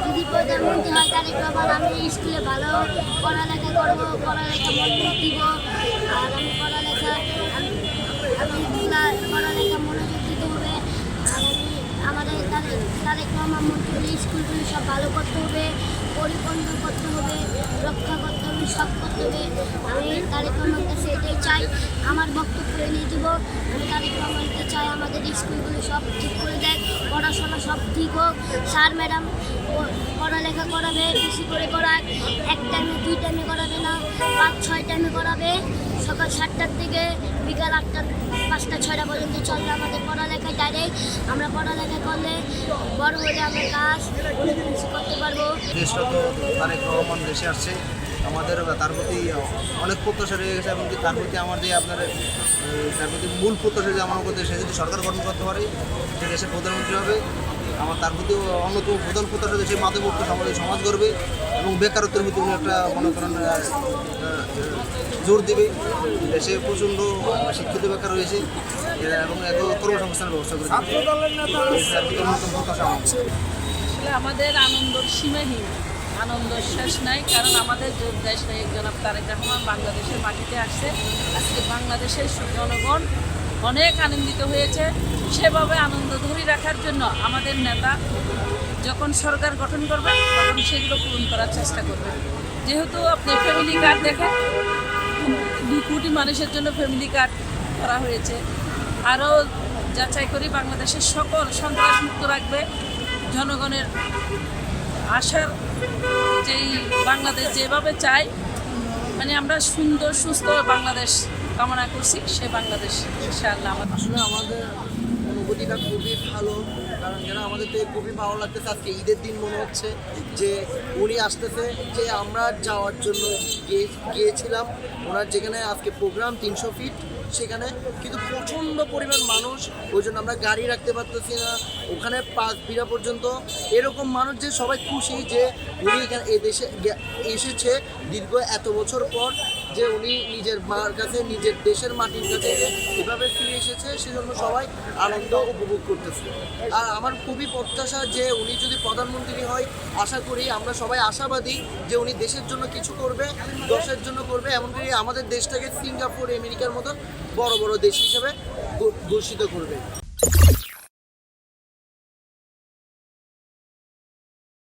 যদি প্রধানমন্ত্রী হয় তাহলে আমি স্কুলে ভালো পড়ালেখা করবো, পড়ালেখা মনোযোগ দিব। আর আমি পড়ালেখা মনোযোগ দিতে হবে। আর আমাদের তারেক রহমান মন্ত্রী স্কুলগুলি সব ভালো করতে হবে, পরিপূর্ণ করতে হবে, রক্ষা করতে হবে, সব করতে হবে। আমি তারেক রহমানের কাছে এটাই চাই। আমার বক্তব্য নিয়ে দেব। আমি তারেক রহমানকে চাই আমাদের স্কুলগুলো সব ঠিক করে দেয়, পড়াশোনা সব ঠিক হোক। স্যার ম্যাডাম পড়ালেখা করাবে, বেশি করে করায়, এক টাইমে 2 টাইমে করাবে না, 5-6 টাইমে করাবে। সকাল 7টার থেকে বিকাল 8টা 5টা 6টা পর্যন্ত চলবে আমাদের পড়ালেখায়। ডাইরেক্ট আমরা পড়ালেখা করলে বড় হলে আমরা কাজ অনেক কিছু করতে পারবো। দেশটা তো তারেক রহমান দেশে আসছে, আমাদের তার প্রতি অনেক প্রত্যাশা রয়ে গেছে এবং তার প্রতি আমার যে আপনার তার প্রতি মূল প্রত্যাশা যে আমার মধ্যে সে যদি সরকার গঠন করতে পারে, সে দেশের প্রধানমন্ত্রী হবে, আমার তার প্রতি অন্যতম প্রধান প্রত্যাশা দেশের মাদকমুক্ত সমাজ গড়বে এবং বেকারত্বের প্রতি উনি একটা মনে করেন জোর দেবে। দেশে প্রচণ্ড শিক্ষিত বেকার রয়েছে এবং এত কর্মসংস্থানের ব্যবস্থা করে প্রত্যাশা আমার। আসলে আমাদের আনন্দের সীমাহীন, আনন্দ শেষ নাই। কারণ আমাদের দেশ জনাব তারেক রহমান বাংলাদেশের মাটিতে আসছে। আজকে বাংলাদেশের জনগণ অনেক আনন্দিত হয়েছে। সেভাবে আনন্দ ধরে রাখার জন্য আমাদের নেতা যখন সরকার গঠন করবে তখন সেগুলো পূরণ করার চেষ্টা করবে। যেহেতু আপনি ফ্যামিলি কার্ড দেখেন, 2 কোটি মানুষের জন্য ফ্যামিলি কার্ড করা হয়েছে। আরও যাচাই করি বাংলাদেশের সকল সন্ত্রাসমুক্ত রাখবে। জনগণের আশার যেই বাংলাদেশ যেভাবে চাই, মানে আমরা সুন্দর সুস্থ বাংলাদেশ কামনা করছি, সে বাংলাদেশ ইনশাআল্লাহ। আসলে আমাদের অনুভূতিটা খুবই ভালো, কারণ যেন আমাদের তো খুবই ভালো লাগতেছে। আজকে ঈদের দিন মনে হচ্ছে যে উনি আসতেছে, যে আমরা যাওয়ার জন্য গিয়েছিলাম ওনার যেখানে আজকে প্রোগ্রাম 300 ফিট সেখানে, কিন্তু প্রচণ্ড পরিমাণ মানুষ, ওই জন্য আমরা গাড়ি রাখতে পারতেছি না ওখানে 5 বিঘা পর্যন্ত। এরকম মানুষ যে সবাই খুশি যে উনি এখানে এই দেশে এসেছে দীর্ঘ এত বছর পর, যে উনি নিজের মার কাছে, নিজের দেশের মাটির কাছে এভাবে ফিরে এসেছে, সেজন্য সবাই আনন্দ উপভোগ করতেছে। আর আমার খুবই প্রত্যাশা যে উনি যদি প্রধানমন্ত্রী হয়, আশা করি আমরা সবাই আশাবাদী যে উনি দেশের জন্য কিছু করবে, দেশের জন্য করবে, এমনকি আমাদের দেশটাকে সিঙ্গাপুর, আমেরিকার মতন বড় বড় দেশ হিসেবে ঘোষিত করবে।